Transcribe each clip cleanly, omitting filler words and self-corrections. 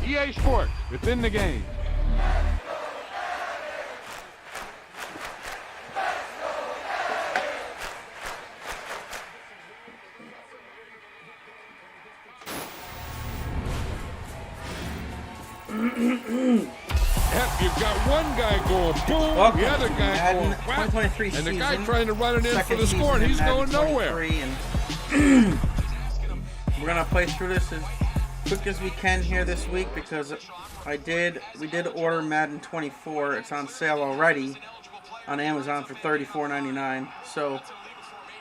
EA Sports, it's in the game. You've got one guy going boom, Welcome the other guy Madden going whack, 2023 and the season, guy trying to run it in for the score, and he's going nowhere. And we're gonna play through this as quick as we can here this week because we did order Madden 24. It's on sale already on Amazon for $34.99. So,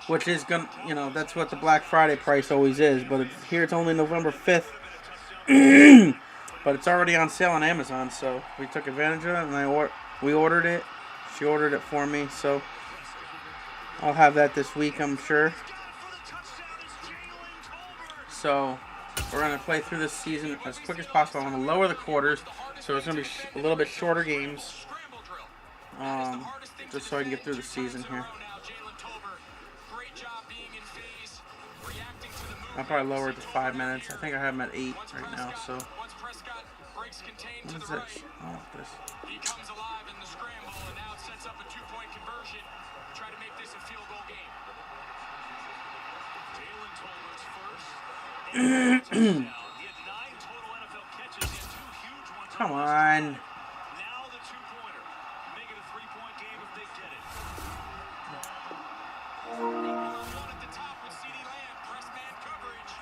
which is gonna, that's what the Black Friday price always is. But here it's only November 5th. But it's already on sale on Amazon, so we took advantage of it, and we ordered it. She ordered it for me, so I'll have that this week, I'm sure. So we're going to play through this season as quick as possible. I'm going to lower the quarters, so it's going to be a little bit shorter games, just so I can get through the season here. I'll probably lower it to 5 minutes. I think I have them at 8 right now, so... What is this? I want this. He comes alive in the scramble and now sets up a 2-point conversion. Try to make this a field goal game. Jalen Tolbert's first. He had 9 total NFL catches and 2 huge ones. Come on. Now the 2-pointer. Make it a 3-point game if they get it. One at the top with CeeDee Lamb. Press man coverage.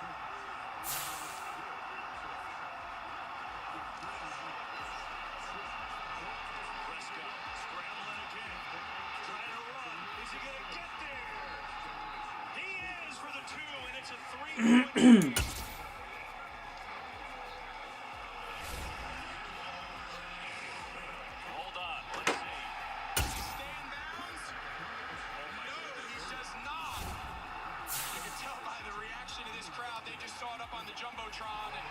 Hold on, let's see. Stand bounds? No, he does not. You can tell by the reaction of this crowd, they just saw it up on the Jumbotron. And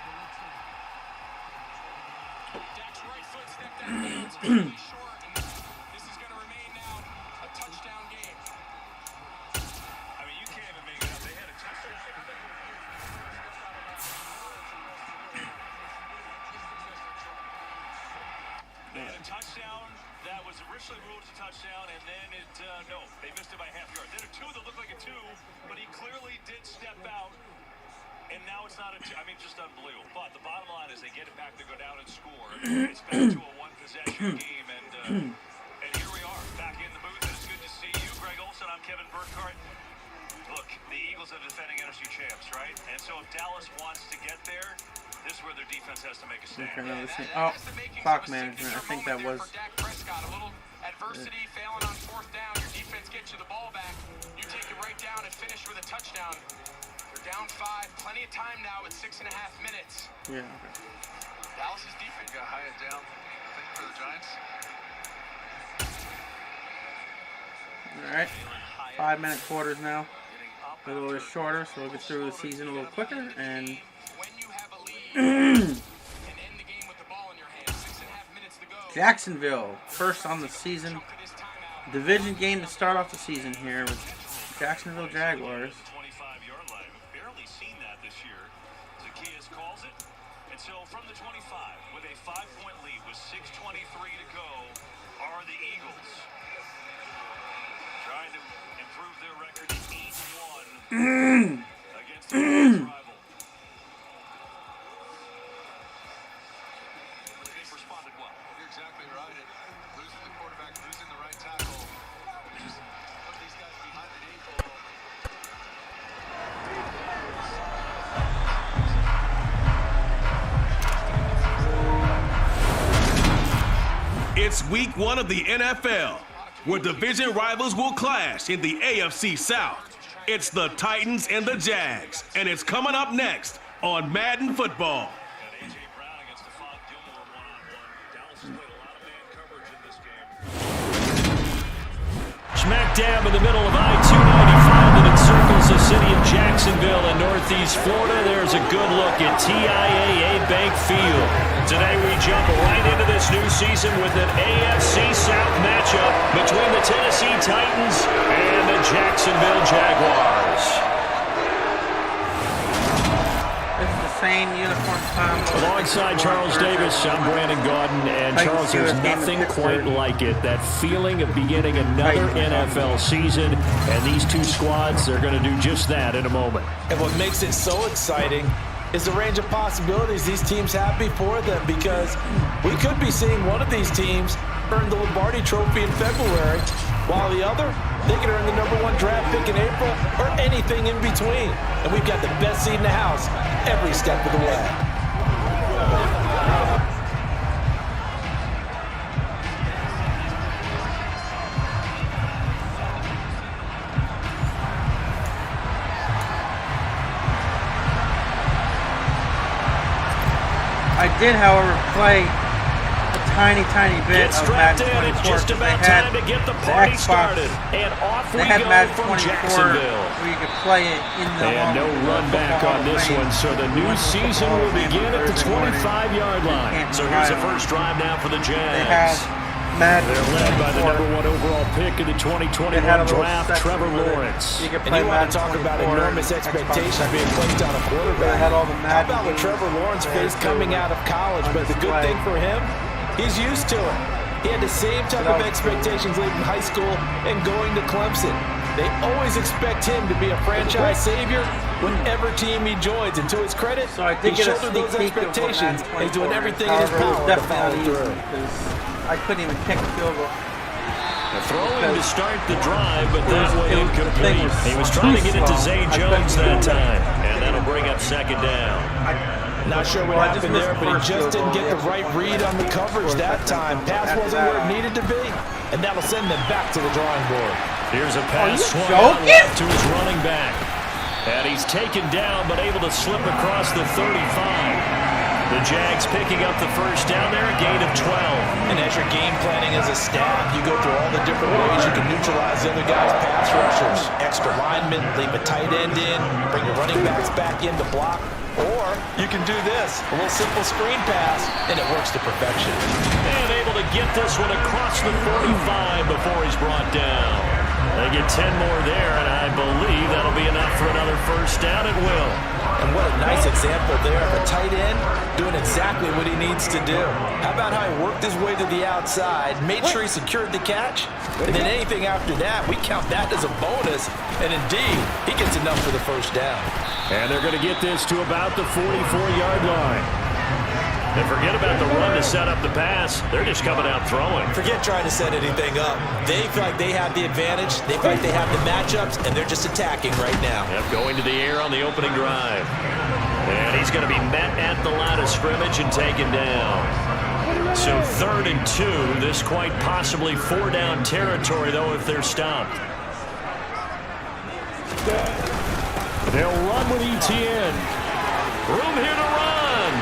Dak's right foot stepped out of bounds, pretty short, and this is going to remain now a touchdown game. I mean, you can't even make it up. They had a touchdown. They had a touchdown that was originally ruled as a touchdown, and then no, they missed it by half yard. Then a 2 that looked like a 2, but he clearly did step out, and now it's not a 2. I mean, just unbelievable. But the bottom line is they get it back to go down and score. It's back to a one-possession game, and here we are, back in the booth, and it's good to see you, Greg Olson. I'm Kevin Burkhardt. Look, the Eagles are defending NFC champs, right? And so if Dallas wants to get there, this is where their defense has to make a stand. Oh, clock management. I think that was. A little adversity, failing on 4th down. Your defense gets you the ball back. You take it right down and finish with a touchdown. You're down 5. Plenty of time now with 6.5 minutes. Yeah. Okay. Dallas's defense got high it down. I think for the Giants. All right. 5-minute quarters now. A little bit shorter, so we'll get through the season a little quicker and. Jacksonville, first on the season. Division game to start off the season here with Jacksonville Jaguars. Barely seen that this year. Zacchaeus calls it. And so from the 25, with a 5-point lead with 6:23 to go, are the Eagles trying to improve their record to 8-1 against the rival. It's week 1 of the NFL, where division rivals will clash in the AFC South. It's the Titans and the Jags, and it's coming up next on Madden Football. Smack dab in the middle of I-295 that encircles the city of Jacksonville in northeast Florida, there's a good look at TIAA Bank Field. Today we jump right into this new season with an AFC South matchup between the Tennessee Titans and the Jacksonville Jaguars. Same uniform time. Alongside Charles Davis, I'm Brandon Gaudin, and Charles, there's nothing quite like it. That feeling of beginning another NFL season, and these two squads, they're going to do just that in a moment. And what makes it so exciting is the range of possibilities these teams have before them, because we could be seeing one of these teams earn the Lombardi Trophy in February, while the other, they could earn the #1 draft pick in April or anything in between. And we've got the best seat in the house every step of the way. I did, however, play tiny bit of Madden 24. Just about time to get the party started. And off we go from Jacksonville. Where you could play it in the and no run back on this one, so the new season will begin at the 25-yard line. So here's the first drive now for the Jags. They're led by the #1 overall pick of the 2021 draft, Trevor Lawrence. And you want to talk about enormous expectations being placed on a quarterback. How about what Trevor Lawrence faced coming out of college? But the good thing for him, he's used to it. He had the same type of expectations leaving high school and going to Clemson. They always expect him to be a franchise savior whenever team he joins. And to his credit, he shouldered those expectations and he's doing everything in his power to follow through. I couldn't even kick a field goal. Throwing to start the drive, but that way incomplete. He was trying to get it to Zay Jones that time, and that'll bring up second down. Not sure what happened there, but he just didn't get the right read on the coverage that time. Pass wasn't where it needed to be, and that'll send them back to the drawing board. Here's a pass swung out left to his running back. And he's taken down, but able to slip across the 35. The Jags picking up the first down there, a gain of 12. And as you're game planning as a staff, you go through all the different ways you can neutralize the other guy's pass rushers. Extra linemen, leave a tight end in, bring your running backs back in to block. Or you can do this, a little simple screen pass, and it works to perfection. And able to get this one across the 45 before he's brought down. They get 10 more there, and I believe that'll be enough for another first down. It will. And what a nice example there of a tight end doing exactly what he needs to do. How about how he worked his way to the outside, made sure he secured the catch, and then anything after that, we count that as a bonus. And indeed, he gets enough for the first down. And they're going to get this to about the 44-yard line. And forget about the run to set up the pass. They're just coming out throwing. Forget trying to set anything up. They feel like they have the advantage. They feel like they have the matchups, and they're just attacking right now. Yep, going to the air on the opening drive. And he's going to be met at the line of scrimmage and taken down. So 3rd and 2. This quite possibly 4-down territory, though, if they're stopped. They'll run with ETN. Room here to run.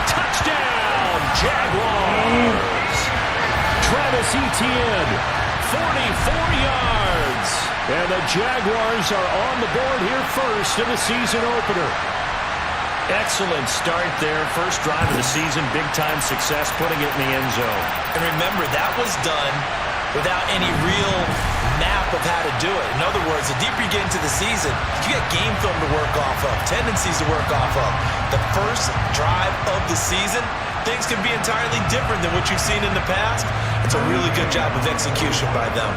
Touchdown, Jaguars. Travis Etienne, 44 yards. And the Jaguars are on the board here first in the season opener. Excellent start there. First drive of the season, big-time success, putting it in the end zone. And remember, that was done without any real map of how to do it. In other words, the deeper you get into the season, you get game film to work off of, tendencies to work off of. The first drive of the season, things can be entirely different than what you've seen in the past. It's a really good job of execution by them.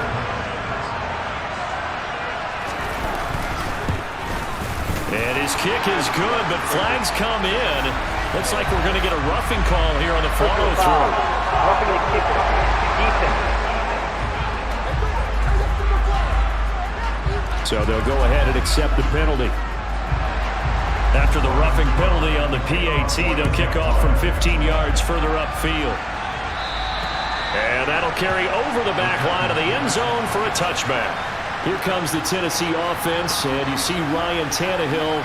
And his kick is good, but flags come in. Looks like we're going to get a roughing call here on the follow-through. Roughing the kick defense. So they'll go ahead and accept the penalty. After the roughing penalty on the PAT, they'll kick off from 15 yards further upfield. And that'll carry over the back line of the end zone for a touchback. Here comes the Tennessee offense, and you see Ryan Tannehill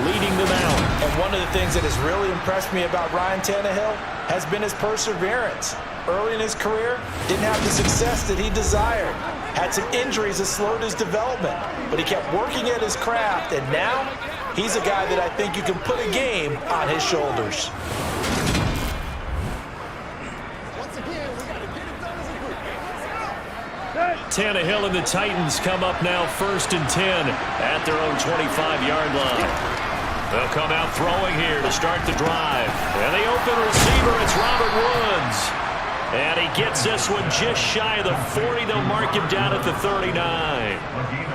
leading them out. And one of the things that has really impressed me about Ryan Tannehill has been his perseverance. Early in his career, didn't have the success that he desired. Had some injuries that slowed his development, but he kept working at his craft, and now he's a guy that I think you can put a game on his shoulders. Tannehill and the Titans come up now 1st and 10 at their own 25-yard line. They'll come out throwing here to start the drive. And the open receiver, it's Robert Woods. And he gets this one just shy of the 40. They'll mark him down at the 39.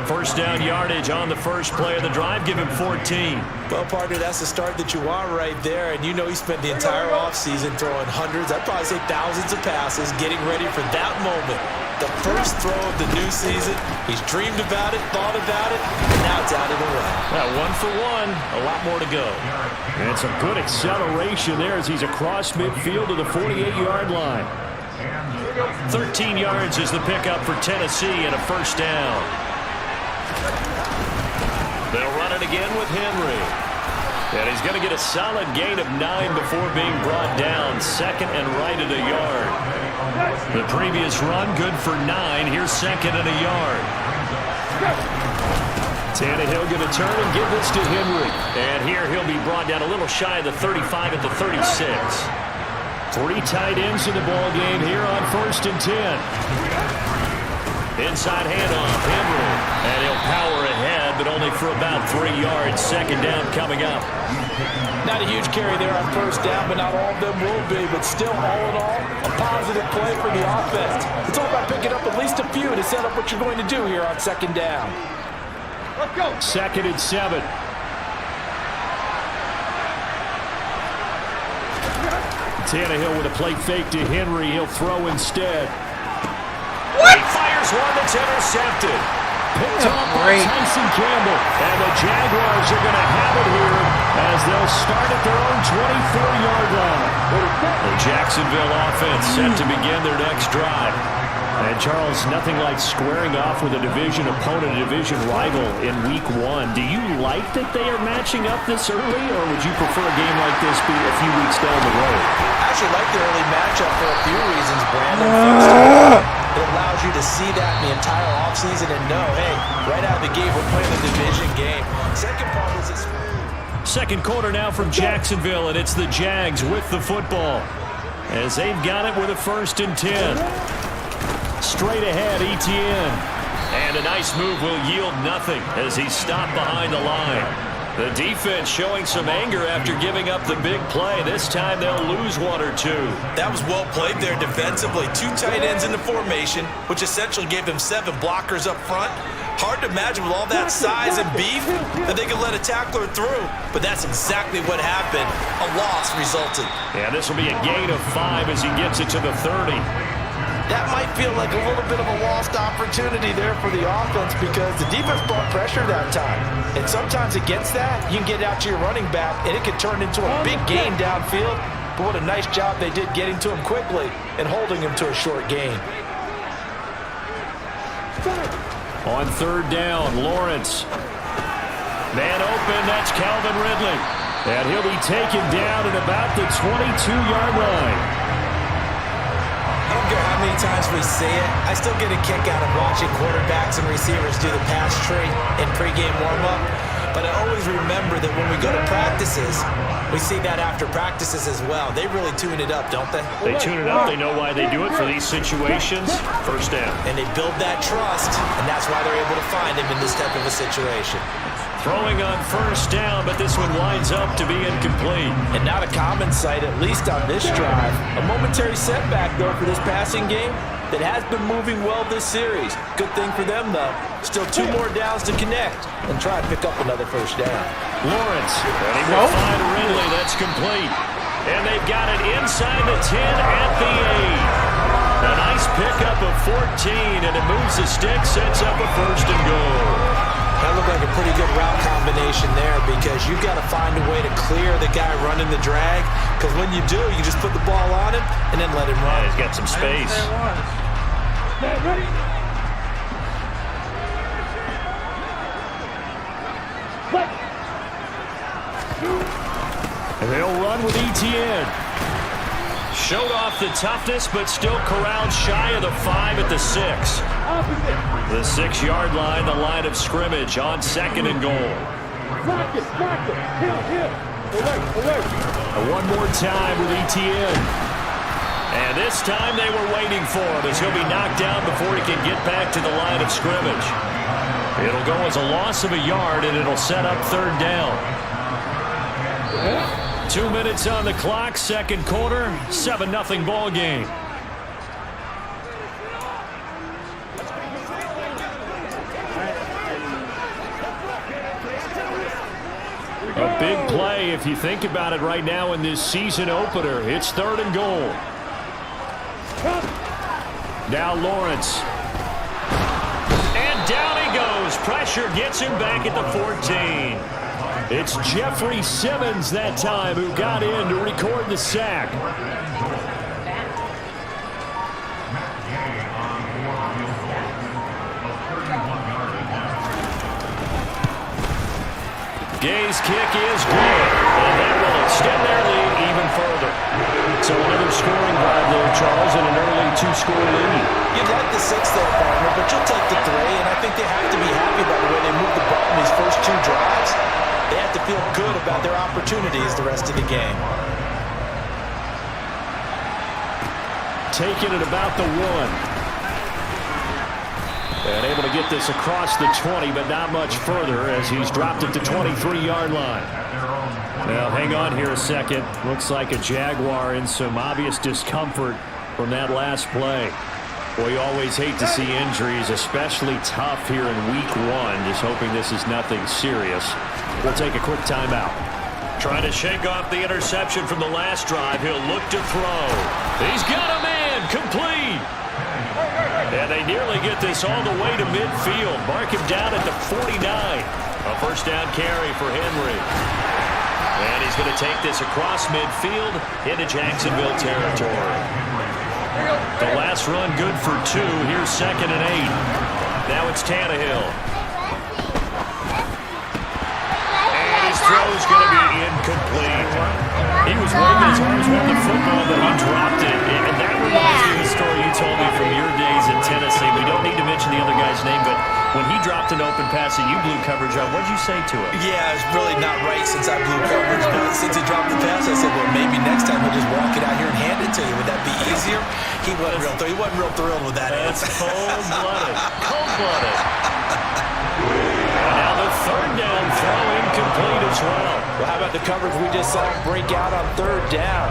First down yardage on the first play of the drive. Give him 14. Well, partner, that's the start that you want right there. And you know he spent the entire offseason throwing hundreds, I'd probably say thousands of passes, getting ready for that moment. The first throw of the new season. He's dreamed about it, thought about it, and now it's out of the way. Well, 1 for 1, a lot more to go. And some good acceleration there as he's across midfield to the 48-yard line. 13 yards is the pickup for Tennessee and a first down. They'll run it again with Henry. And he's going to get a solid gain of 9 before being brought down. Second and right at a yard. The previous run, good for 9. Here's second and a yard. Tannehill going to turn and give this to Henry. And here he'll be brought down a little shy of the 35 at the 36. 3 tight ends in the ball game here on 1st and 10. Inside handoff, Henry. And he'll power ahead, but only for about 3 yards. Second down coming up. Not a huge carry there on first down, but not all of them will be. But still, all in all, a positive play for the offense. It's all about picking up at least a few to set up what you're going to do here on second down. Let's go. 2nd and 7. Tannehill with a play fake to Henry. He'll throw instead. What? He fires one that's intercepted. Picked up by Tyson Campbell. And the Jaguars are going to have it here as they'll start at their own 24-yard line. The Jacksonville offense set to begin their next drive. And Charles, nothing like squaring off with a division opponent, a division rival in week 1. Do you like that they are matching up this early, or would you prefer a game like this be a few weeks down the road? I actually like the early matchup for a few reasons, Brandon. First of all, it allows you to see that in the entire offseason and know, hey, right out of the gate, we're playing a division game. Second part is this. Second quarter now from Jacksonville, and it's the Jags with the football as they've got it with a 1st and 10. Straight ahead, Etienne. And a nice move will yield nothing as he's stopped behind the line. The defense showing some anger after giving up the big play. This time they'll lose 1 or 2. That was well played there defensively. 2 tight ends in the formation, which essentially gave them 7 blockers up front. Hard to imagine with all that size and beef that they could let a tackler through. But that's exactly what happened. A loss resulted. Yeah, this will be a gain of 5 as he gets it to the 30. That might feel like a little bit of a lost opportunity there for the offense because the defense brought pressure that time. And sometimes against that, you can get out to your running back, and it can turn into a big gain downfield. But what a nice job they did getting to him quickly and holding him to a short gain. On 3rd down, Lawrence. Man open, that's Calvin Ridley. And he'll be taken down at about the 22-yard line. I don't care how many times we say it, I still get a kick out of watching quarterbacks and receivers do the pass tree in pregame warm-up. But I always remember that when we go to practices, we see that after practices as well. They really tune it up, don't they? They tune it up. They know why they do it for these situations. First down. And they build that trust, and that's why they're able to find him in this type of a situation. Throwing on first down, but this one winds up to be incomplete. And not a common sight, at least on this drive. A momentary setback, though, for this passing game that has been moving well this series. Good thing for them, though. Still 2 more downs to connect and try to pick up another first down. Lawrence, and he will find Ridley. That's complete. And they've got it inside the 10 at the 8. A nice pickup of 14, and it moves the stick, sets up a 1st and goal. That looked like a pretty good route combination there because you've got to find a way to clear the guy running the drag because when you do, you just put the ball on him and then let him run. Yeah, he's got some space. And they'll run with Etienne. Showed off the toughness, but still corralled shy of the 5 at the 6. The 6-yard line, the line of scrimmage on 2nd and goal. One more time with Etienne. And this time they were waiting for him as he'll be knocked down before he can get back to the line of scrimmage. It'll go as a loss of a yard, and it'll set up 3rd down. 2 minutes on the clock, 2nd quarter, 7-0 ball game. A big play if you think about it right now in this season opener. It's 3rd and goal. Now Lawrence. And down he goes. Pressure gets him back at the 14. It's Jeffrey Simmons that time who got in to record the sack. Gay's kick is good, and that will extend their lead even further. So another scoring drive there, Charles, and an early 2-score lead. You'd like the 6 there, partner, but you'll take the 3, and I think they have to be happy about the way they moved the ball in these first 2 drives. They have to feel good about their opportunities the rest of the game. Taking it about the 1. And able to get this across the 20, but not much further as he's dropped it to 23-yard line. Now, hang on here a second. Looks like a Jaguar in some obvious discomfort from that last play. Well, you always hate to see injuries, especially tough here in week 1. Just hoping this is nothing serious. We'll take a quick timeout. Trying to shake off the interception from the last drive. He'll look to throw. He's got a man complete. And they nearly get this all the way to midfield. Mark him down at the 49. A 1st down carry for Henry. And he's going to take this across midfield into Jacksonville territory. The last run good for 2. Here's 2nd and 8. Now it's Tannehill. And his throw's going to be incomplete. He was waving his arms with the football, but he dropped it. And that reminds me of the story you told me from your days in Tennessee. We don't need to mention the other guy's name, but when he dropped an open pass that you blew coverage on, what did you say to him? Yeah, it's really not right since I blew coverage, but since he dropped the pass, I said, well, maybe next time he'll just walk it out here and hand it to you. Would that be easier? He wasn't real thrilled with that. That's cold-blooded. Cold-blooded. And now the 3rd down throw incomplete as well. Well, how about the coverage we just saw break out on 3rd down?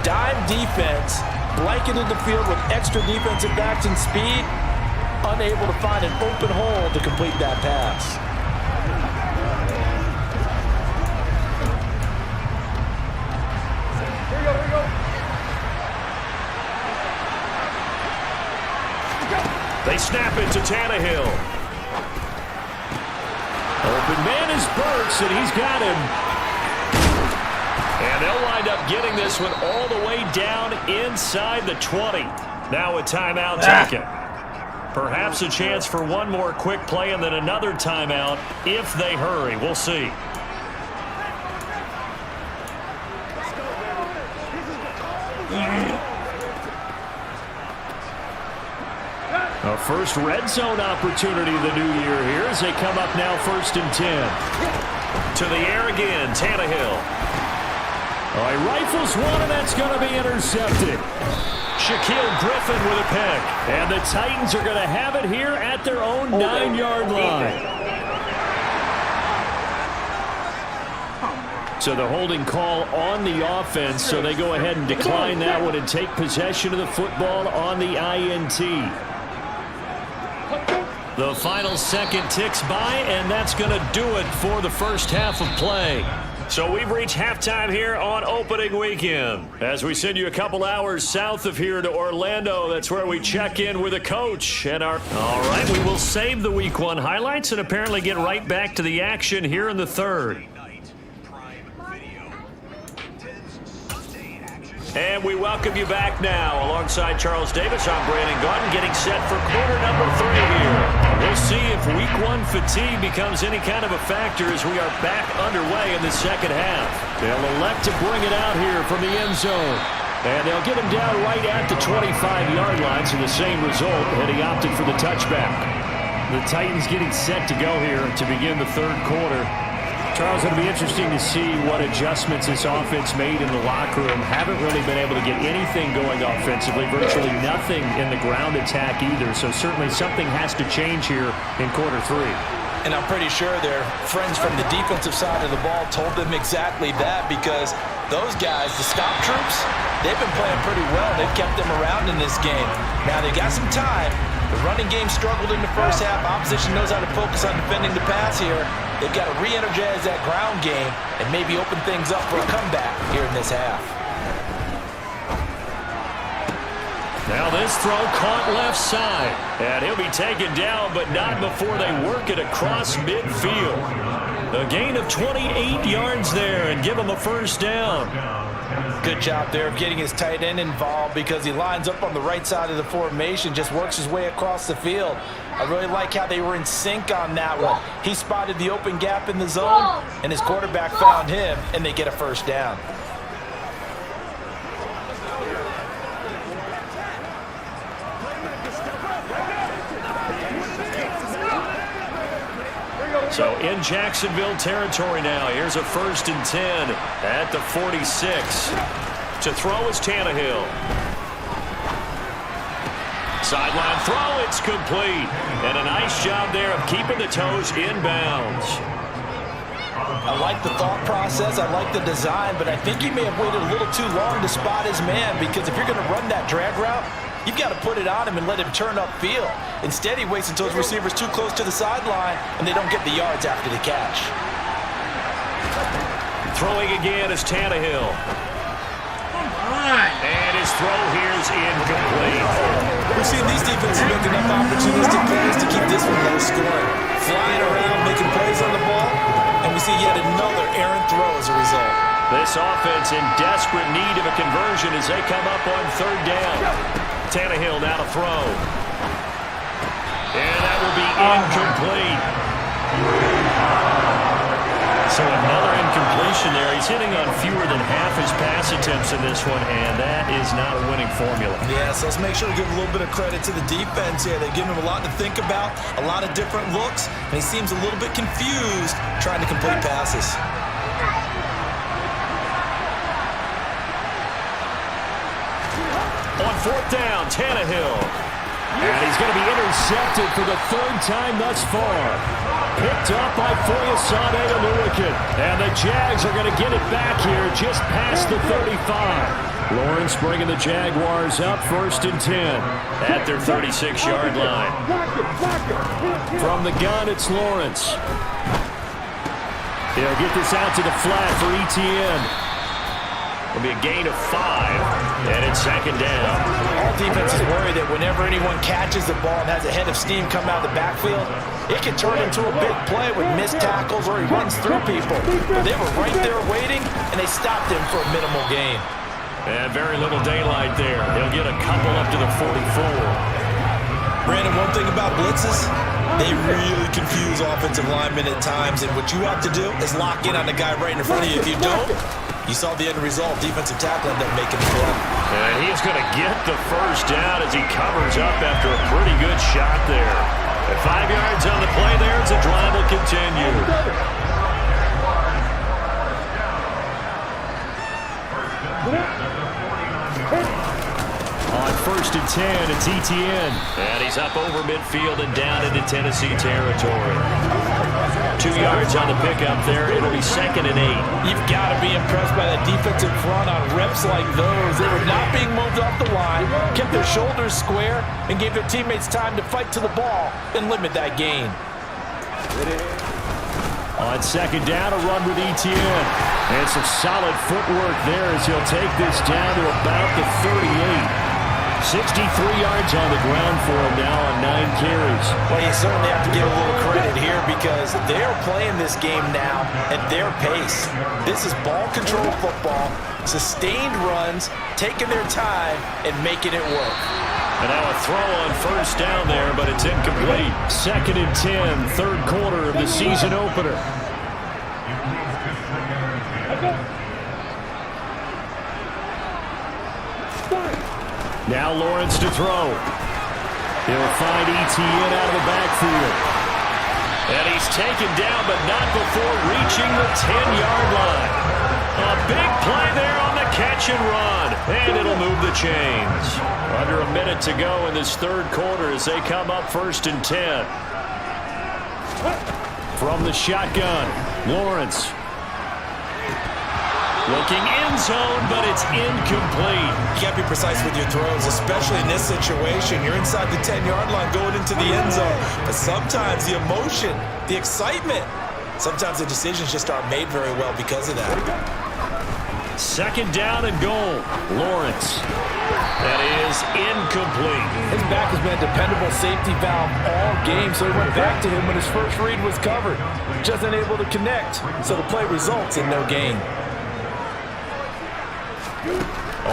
Dime defense, blanketed the field with extra defensive backs and speed, unable to find an open hole to complete that pass. They snap it to Tannehill. Open man is Burks, and he's got him. And they'll wind up getting this one all the way down inside the 20. Now a timeout taken. Perhaps a chance for one more quick play and then another timeout if they hurry. We'll see. A first red zone opportunity of the new year here as they come up now 1st and 10. To the air again, Tannehill. All right, rifles one, and that's going to be intercepted. Shaquille Griffin with a pick. And the Titans are going to have it here at their own 9-yard line. So the holding call on the offense, so they go ahead and decline that one and take possession of the football on the INT. The final second ticks by, and that's going to do it for the first half of play. So we've reached halftime here on opening weekend. As we send you a couple hours south of here to Orlando, that's where we check in with a coach. And all right, we will save the Week 1 highlights and apparently get right back to the action here in the 3rd. And we welcome you back now. Alongside Charles Davis, I'm Brandon Gaudin, getting set for quarter number 3 here. We'll see if Week 1 fatigue becomes any kind of a factor as we are back underway in the second half. They'll elect to bring it out here from the end zone. And they'll get him down right at the 25-yard line, so the same result, and he opted for the touchback. The Titans getting set to go here to begin the third quarter. Charles, it'll be interesting to see what adjustments this offense made in the locker room. Haven't really been able to get anything going offensively, virtually nothing in the ground attack either, so certainly something has to change here in quarter three. And I'm pretty sure their friends from the defensive side of the ball told them exactly that, because those guys, the stop troops, they've been playing pretty well. They've kept them around in this game. Now, they got some time. The running game struggled in the first half. Opposition knows how to focus on defending the pass here. They've got to re-energize that ground game and maybe open things up for a comeback here in this half. Now this throw caught left side. And he'll be taken down, but not before they work it across midfield. A gain of 28 yards there and give him a first down. Good job there of getting his tight end involved, because he lines up on the right side of the formation, just works his way across the field. I really like how they were in sync on that one. He spotted the open gap in the zone, and his quarterback found him, and they get a first down. So in Jacksonville territory now. Here's a 1st and 10 at the 46. To throw is Tannehill. Sideline throw, it's complete. And a nice job there of keeping the toes inbounds. I like the thought process, I like the design, but I think he may have waited a little too long to spot his man, because if you're going to run that drag route, you've got to put it on him and let him turn upfield. Instead, he waits until his receiver's too close to the sideline, and they don't get the yards after the catch. Throwing again is Tannehill. And his throw here is incomplete. We've seen these defenses make enough opportunistic plays to keep this one low scoring. Flying around, making plays on the ball, and we see yet another errant throw as a result. This offense in desperate need of a conversion as they come up on 3rd down. Tannehill now to throw. And that will be incomplete. So another incompletion there. He's hitting on fewer than half his pass attempts in this one, and that is not a winning formula. Yeah, so let's make sure we give a little bit of credit to the defense here. They've given him a lot to think about, a lot of different looks, and he seems a little bit confused trying to complete passes. On 4th down, Tannehill. And he's going to be intercepted for the 3rd time thus far. Picked up by Foyesade Oluwakin. And the Jags are going to get it back here just past the 35. Lawrence bringing the Jaguars up 1st and 10 at their 36-yard line. From the gun, it's Lawrence. He'll get this out to the flat for Etienne. It'll be a gain of 5, and it's 2nd down. All defenses worry that whenever anyone catches the ball and has a head of steam come out of the backfield, it can turn into a big play with missed tackles or he runs through people. But they were right there waiting, and they stopped him for a minimal gain. And very little daylight there. They'll get a couple up to the 44. Brandon, one thing about blitzes, they really confuse offensive linemen at times, and what you have to do is lock in on the guy right in front of you. If you don't, you saw the end result. Defensive tackle ended up making the play. And he's going to get the first down as he covers up after a pretty good shot there. At 5 yards on the play there, as the drive will continue. On 1st and 10, it's Etienne. And he's up over midfield and down into Tennessee territory. 2 yards on the pickup there. It'll be 2nd and 8. You've got to be impressed by that defensive front on reps like those. They were not being moved off the line, kept their shoulders square, and gave their teammates time to fight to the ball and limit that gain. On 2nd down, a run with Etienne. And some solid footwork there as he'll take this down to about the 38. 63 yards on the ground for him now on 9 carries. Well, you certainly have to give a little credit here, because they're playing this game now at their pace. This is ball control football, sustained runs, taking their time, and making it work. And now a throw on 1st down there, but it's incomplete. 2nd and 10, 3rd quarter of the season opener. Now Lawrence to throw. He'll find Etienne out of the backfield. And he's taken down, but not before reaching the 10-yard line. A big play there on the catch and run. And it'll move the chains. Under a minute to go in this third quarter as they come up 1st and 10. From the shotgun, Lawrence. Looking end zone, but it's incomplete. You can't be precise with your throws, especially in this situation. You're inside the 10-yard line going into the end zone. But sometimes the emotion, the excitement, sometimes the decisions just aren't made very well because of that. 2nd down and goal. Lawrence. That is incomplete. His back has been a dependable safety valve all game, so he went back to him when his first read was covered. Just unable to connect, so the play results in no gain.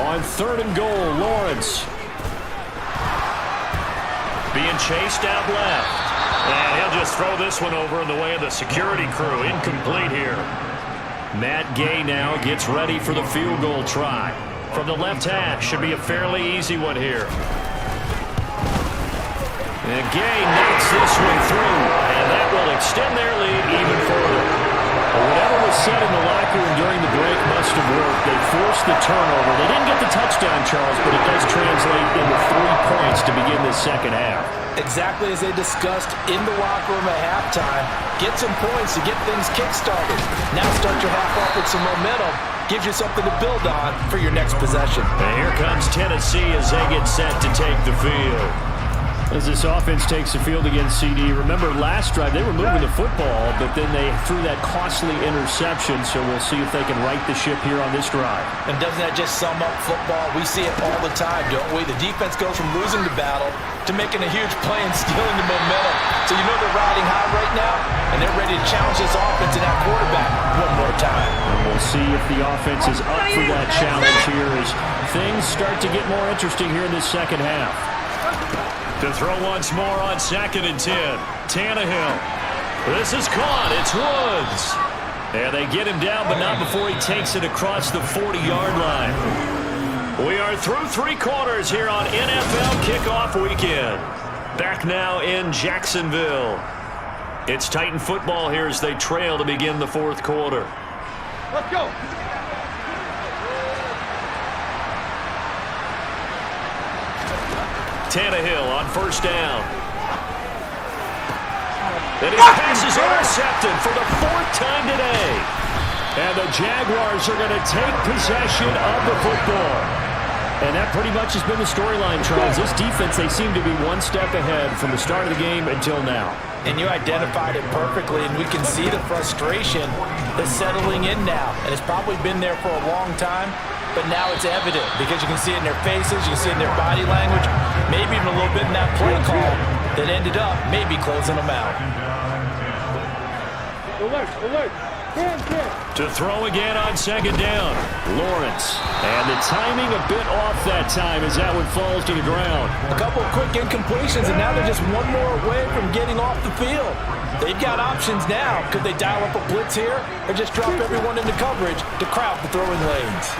On 3rd and goal, Lawrence. Being chased out left. And he'll just throw this one over in the way of the security crew. Incomplete here. Matt Gay now gets ready for the field goal try. From the left hash, should be a fairly easy one here. And Gay knocks this one through. And that will extend their lead even further. Whatever was said in the locker room during the break must have worked. They forced the turnover. They didn't get the touchdown, Charles, but it does translate into 3 points to begin this second half. Exactly as they discussed in the locker room at halftime. Get some points to get things kick-started. Now start your half off with some momentum. Gives you something to build on for your next possession. And here comes Tennessee as they get set to take the field. As this offense takes the field against CD, remember last drive they were moving the football, but then they threw that costly interception, so we'll see if they can right the ship here on this drive. And doesn't that just sum up football? We see it all the time, don't we? The defense goes from losing the battle to making a huge play and stealing the momentum. So you know they're riding high right now, and they're ready to challenge this offense and that quarterback one more time. And we'll see if the offense is up for that challenge here as things start to get more interesting here in this second half. To throw once more on 2nd and 10. Tannehill. This is caught. It's Woods. And they get him down, but not before he takes it across the 40-yard line. We are through 3 quarters here on NFL Kickoff Weekend. Back now in Jacksonville. It's Titan football here as they trail to begin the 4th quarter. Let's go. Tannehill on 1st down. And his pass is intercepted for the 4th time today. And the Jaguars are going to take possession of the football. And that pretty much has been the storyline, Charles. This defense, they seem to be one step ahead from the start of the game until now. And you identified it perfectly, and we can see the frustration that's settling in now. And it's probably been there for a long time. But now it's evident because you can see it in their faces, you can see it in their body language, maybe even a little bit in that play call that ended up maybe closing them out. Alert. To throw again on 2nd down, Lawrence. And the timing a bit off that time as that one falls to the ground. A couple of quick incompletions, and now they're just one more away from getting off the field. They've got options now. Could they dial up a blitz here or just drop everyone into coverage to crowd the throwing lanes?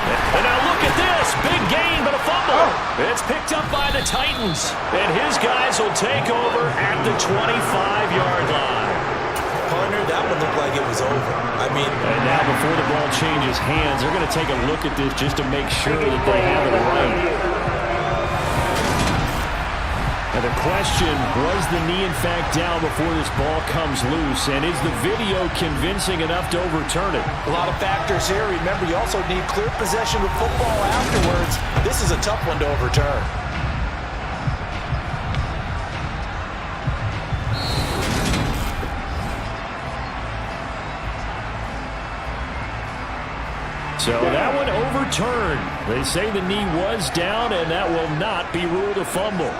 And now look at this. Big gain, but a fumble. It's picked up by the Titans. And his guys will take over at the 25-yard line. Partner, that one looked like it was over. And now before the ball changes hands, they're going to take a look at this just to make sure that they have it right. And the question, was the knee in fact down before this ball comes loose? And is the video convincing enough to overturn it? A lot of factors here. Remember, you also need clear possession of football afterwards. This is a tough one to overturn. So that one overturned. They say the knee was down, and that will not be ruled a fumble.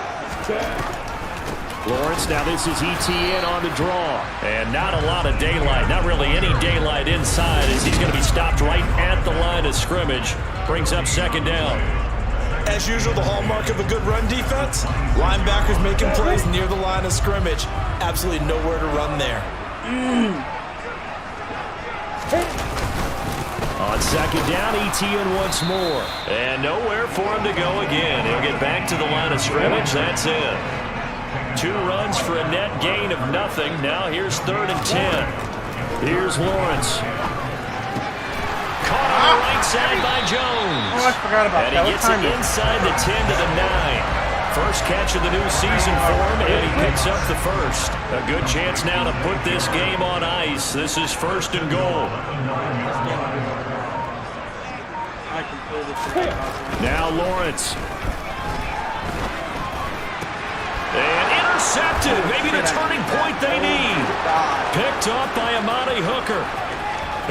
Lawrence, now this is Etienne on the draw. And not a lot of daylight, not really any daylight inside as he's going to be stopped right at the line of scrimmage. Brings up 2nd down. As usual, the hallmark of a good run defense, linebackers making plays near the line of scrimmage. Absolutely nowhere to run there. On Second down, Etienne once more. And nowhere for him to go again. He'll get back to the line of scrimmage. That's it. 2 runs for a net gain of nothing. Now here's 3rd and 10. Here's Lawrence. Caught on the right side by Jones. Oh, I forgot about that. And he gets it inside the 10 to the 9. First catch of the new season for him, and he picks up the first. A good chance now to put this game on ice. This is 1st and goal. Now Lawrence. And intercepted. Maybe the turning point they need. Picked up by Amani Hooker.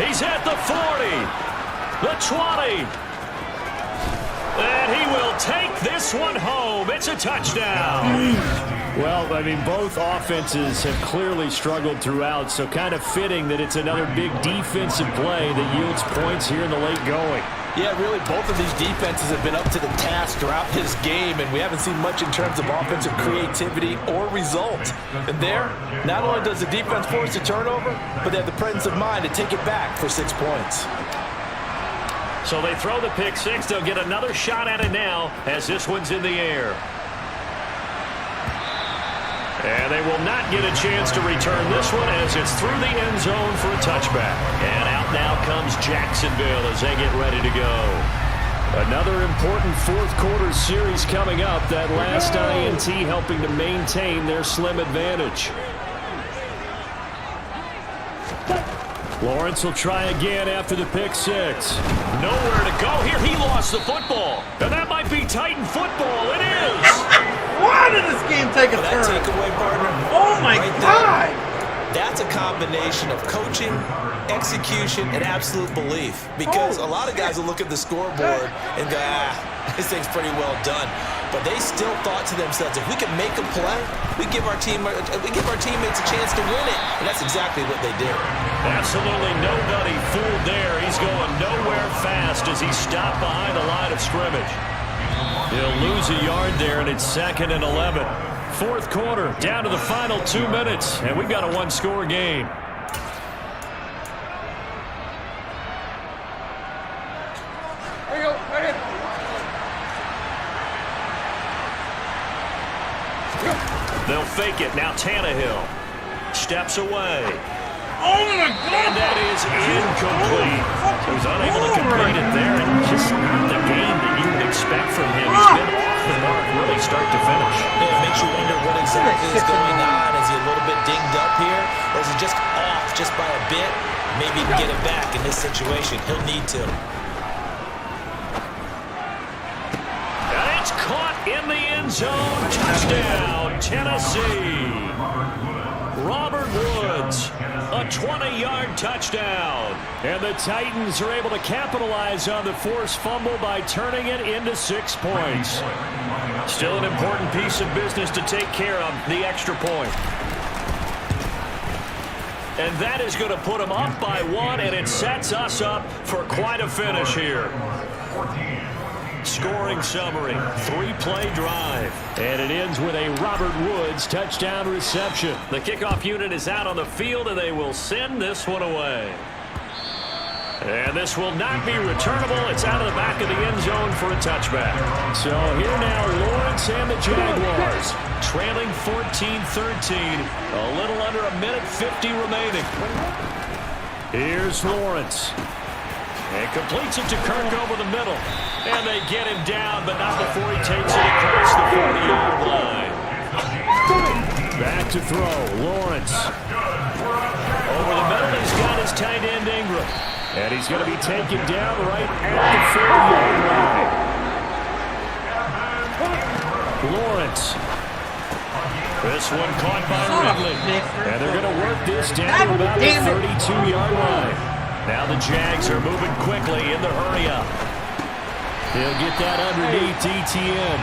He's at the 40. The 20. And he will take this one home. It's a touchdown. Well, I mean, both offenses have clearly struggled throughout, so kind of fitting that it's another big defensive play that yields points here in the late going. Yeah, really, both of these defenses have been up to the task throughout this game, and we haven't seen much in terms of offensive creativity or result. And there, not only does the defense force a turnover, but they have the presence of mind to take it back for 6 points. So they throw the pick 6. They'll get another shot at it now as this one's in the air. And they will not get a chance to return this one as it's through the end zone for a touchback. And out now comes Jacksonville as they get ready to go. Another important 4th quarter series coming up. That last INT helping to maintain their slim advantage. Lawrence will try again after the pick 6. Nowhere to go here. He lost the football. And that might be Titan football. It is. Why did this game take a turn? That takeaway, partner. Oh, my God. That's a combination of coaching, execution, and absolute belief. Because a lot of guys will look at the scoreboard and go, this thing's pretty well done. But they still thought to themselves, if we can make a play, we give our teammates a chance to win it. And that's exactly what they did. Absolutely nobody fooled there. He's going nowhere fast as he stopped behind the line of scrimmage. He'll lose a yard there, and it's 2nd and 11. 4th quarter, down to the final 2 minutes, and we've got a 1-score game. There you go. Right in. They'll fake it. Now Tannehill steps away. Oh, my God. And that is incomplete. He was unable to complete it there, and just not the game that you would expect from him. He's been off the mark really start to finish. Yeah, it makes you wonder what exactly is going on. Is he a little bit dinged up here, or is he just off just by a bit? Maybe he can get it back in this situation. He'll need to. And it's caught in the end zone. Touchdown, Tennessee. Robert Woods, a 20-yard touchdown. And the Titans are able to capitalize on the forced fumble by turning it into 6 points. Still an important piece of business to take care of, the extra point. And that is going to put them up by 1, and it sets us up for quite a finish here. Scoring summary, 3-play drive. And it ends with a Robert Woods touchdown reception. The kickoff unit is out on the field, and they will send this one away. And this will not be returnable. It's out of the back of the end zone for a touchback. So here now, Lawrence and the Jaguars trailing 14-13. A little under a minute 50 remaining. Here's Lawrence. And completes it to Kirk over the middle. And they get him down, but not before he takes it across the 40-yard line. Back to throw. Lawrence. Over the middle, he's got his tight end Ingram. And he's going to be taken down right at the 40-yard line. Lawrence. This one caught by Ridley. And they're going to work this down to about the 32-yard line. Now the Jags are moving quickly in the hurry-up. He'll get that underneath Etienne.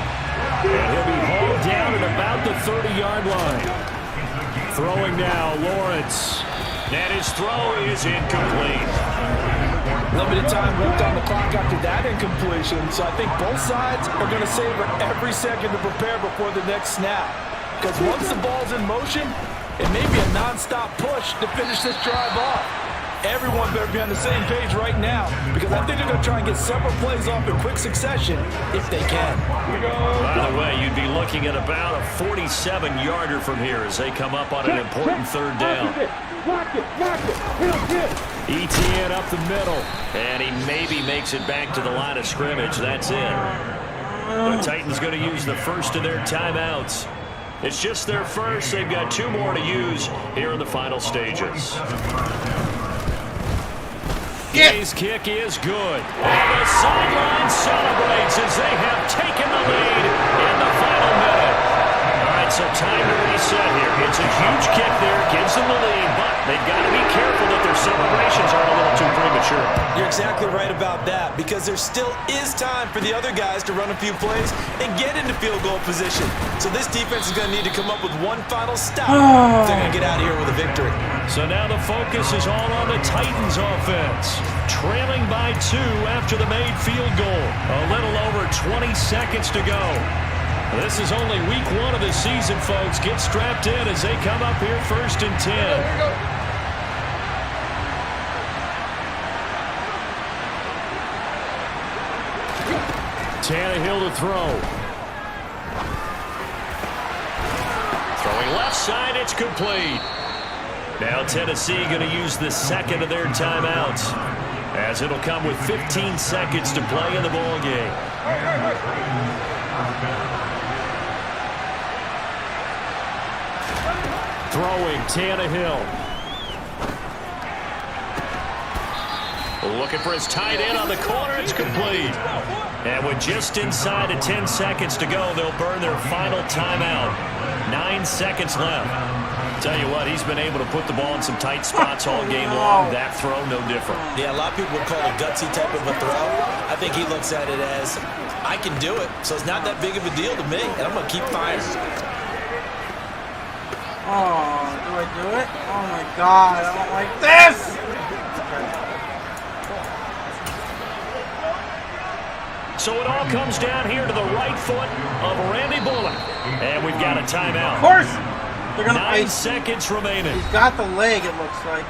And he'll be hauled down at about the 30-yard line. Throwing now, Lawrence. And his throw is incomplete. Limited time left on the clock after that incompletion, so I think both sides are going to savor every second to prepare before the next snap. Because once the ball's in motion, it may be a non-stop push to finish this drive off. Everyone better be on the same page right now because I think they're going to try and get several plays off in quick succession if they can. By the way, you'd be looking at about a 47-yarder from here as they come up on an important third down. ETN up the middle, and he maybe makes it back to the line of scrimmage. That's it. The Titans going to use the first of their timeouts. It's just their first. They've got 2 more to use here in the final stages. His kick is good. And the sideline celebrates as they have taken the lead in the final minute. All right, so time to reset here. It's a huge kick there. Gives them the lead, but they've got to be careful that their celebrations aren't a little too premature. You're exactly right about that because there still is time for the other guys to run a few plays and get into field goal position. So this defense is going to need to come up with one final stop if they're going to get out of here with a victory. So now the focus is all on the Titans offense. Trailing by 2 after the made field goal. A little over 20 seconds to go. This is only week 1 of the season, folks. Get strapped in as they come up here 1st and 10. Here we go. Tannehill to throw. Throwing left side, it's complete. Now Tennessee going to use the second of their timeouts as it'll come with 15 seconds to play in the ball game. Throwing Tannehill. Looking for his tight end on the corner. It's complete. And with just inside of 10 seconds to go, they'll burn their final timeout. 9 seconds left. Tell you what, he's been able to put the ball in some tight spots all game long. That throw, no different. Yeah, a lot of people would call it a gutsy type of a throw. I think he looks at it as, I can do it, so it's not that big of a deal to me, and I'm going to keep firing. Oh, do I do it? Oh my God, I don't like this! So it all comes down here to the right foot of Randy Bullock. And we've got a timeout. Of course! They're gonna 9 seconds remaining. He's got the leg, it looks like.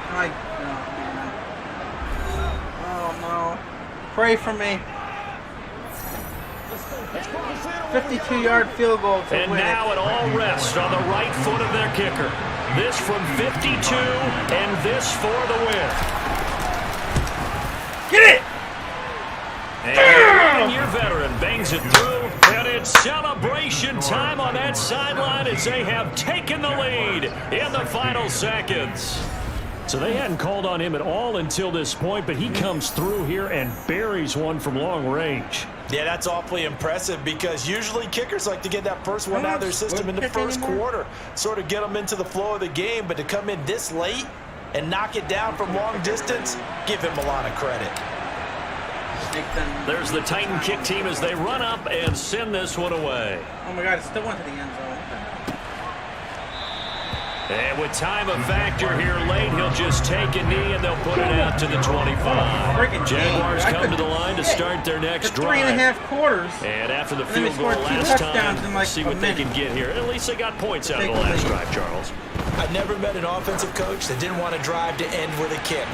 Oh no. Pray for me. 52-yard field goal to and win now it. it all rests on the right foot of their kicker. This from 52 and this for the win. Get it! And your veteran bangs it through, and it's celebration time on that sideline as they have taken the lead in the final seconds. So they hadn't called on him at all until this point, but he comes through here and buries one from long range. Yeah, that's awfully impressive because usually kickers like to get that first one out of their system in the first quarter, sort of get them into the flow of the game, but to come in this late and knock it down from long distance, give him a lot of credit. There's the Titan kick team as they run up and send this one away. Oh my God, it still went to the end zone. And with time of factor here late, he'll just take a knee and they'll put it out to the 25. Jaguars come to the line to start their next drive. 3.5 quarters. And after the field goal last time, like see what they can get here. At least they got points out of the last drive, Charles. I never met an offensive coach that didn't want to drive to end with a kick.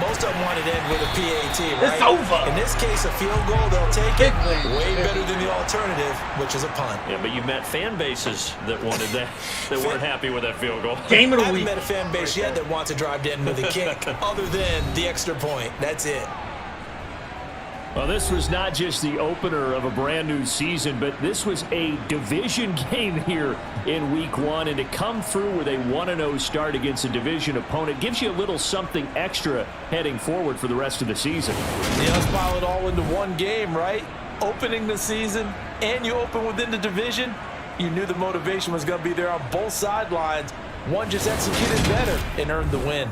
Most of them wanted to end with a PAT, right? It's over. In this case, a field goal, they'll take it. Way better than the alternative, which is a punt. Yeah, but you've met fan bases that wanted that, that weren't happy with that field goal. Game of the I haven't week. met a fan base yet that wants to drive to end with a kick, other than the extra point. That's it. Well, this was not just the opener of a brand new season, but this was a division game here in week 1. And to come through with a 1-0 start against a division opponent gives you a little something extra heading forward for the rest of the season. Yeah, let's pile it all into one game, right? Opening the season, and you open within the division. You knew the motivation was going to be there on both sidelines. One just executed better and earned the win.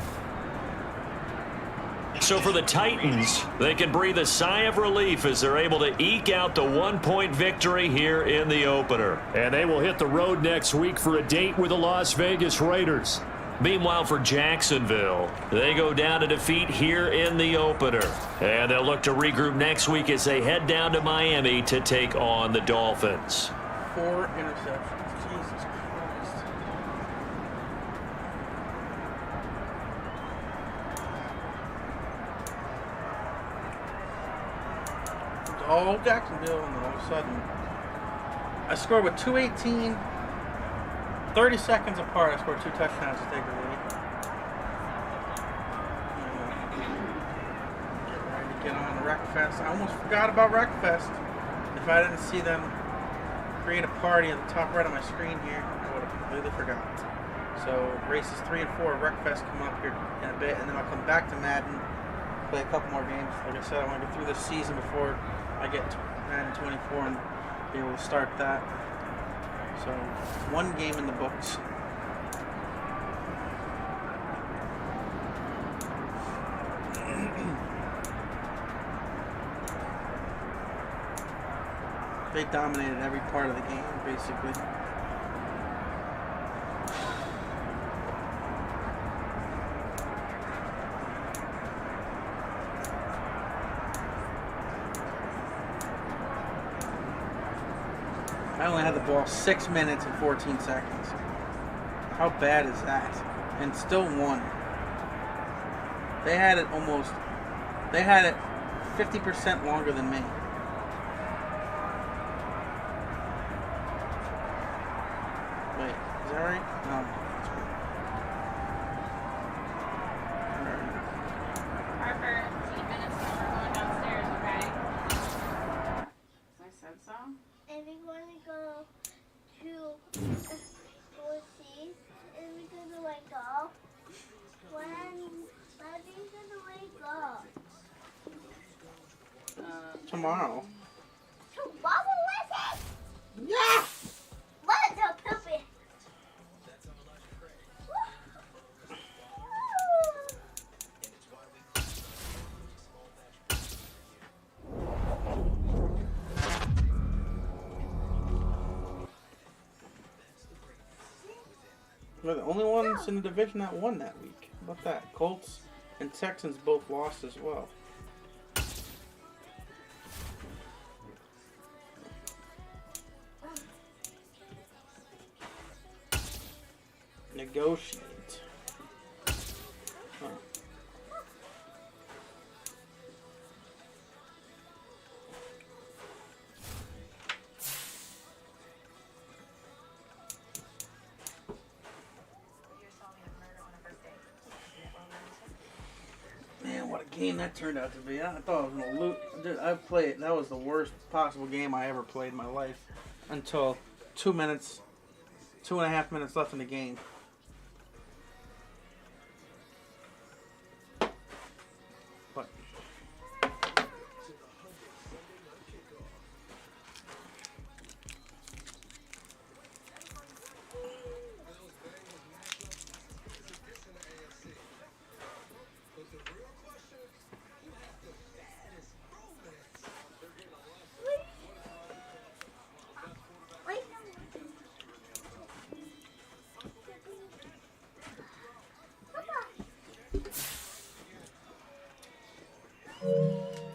So for the Titans, they can breathe a sigh of relief as they're able to eke out the 1-point victory here in the opener. And they will hit the road next week for a date with the Las Vegas Raiders. Meanwhile, for Jacksonville, they go down to defeat here in the opener. And they'll look to regroup next week as they head down to Miami to take on the Dolphins. 4 interceptions. Jesus Christ. all Jacksonville, and then all of a sudden, I scored with 2:18, 30 seconds apart. I scored 2 touchdowns to take the lead. Get on Wreckfest. I almost forgot about Wreckfest. If I didn't see them create a party at the top right of my screen here, I would have completely forgot. So races 3 and 4 Wreckfest coming up here in a bit, and then I'll come back to Madden, play a couple more games. Like I said, I want to get through this season before I get to Madden 24 and be able to start that. So 1 game in the books. They dominated every part of the game, basically. I only had the ball 6 minutes and 14 seconds. How bad is that? And still won. They had it 50% longer than me. Wait, is that right? No, that's right. Harper, 10 minutes before going downstairs, okay? I said so. And we're going to go to overseas, and we're going to wake up. When are we going to wake up? Tomorrow. Tomorrow, Leslie? Yeah! What is a puppy? We're the only ones in the division that won that week. How about that? Colts and Texans both lost as well. Negotiate. Huh. Man, what a game that turned out to be. I thought I was going to lose. Dude, that was the worst possible game I ever played in my life until 2.5 minutes left in the game. But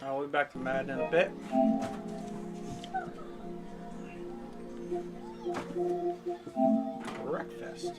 I'll be back to Madden in a bit. Wreckfest.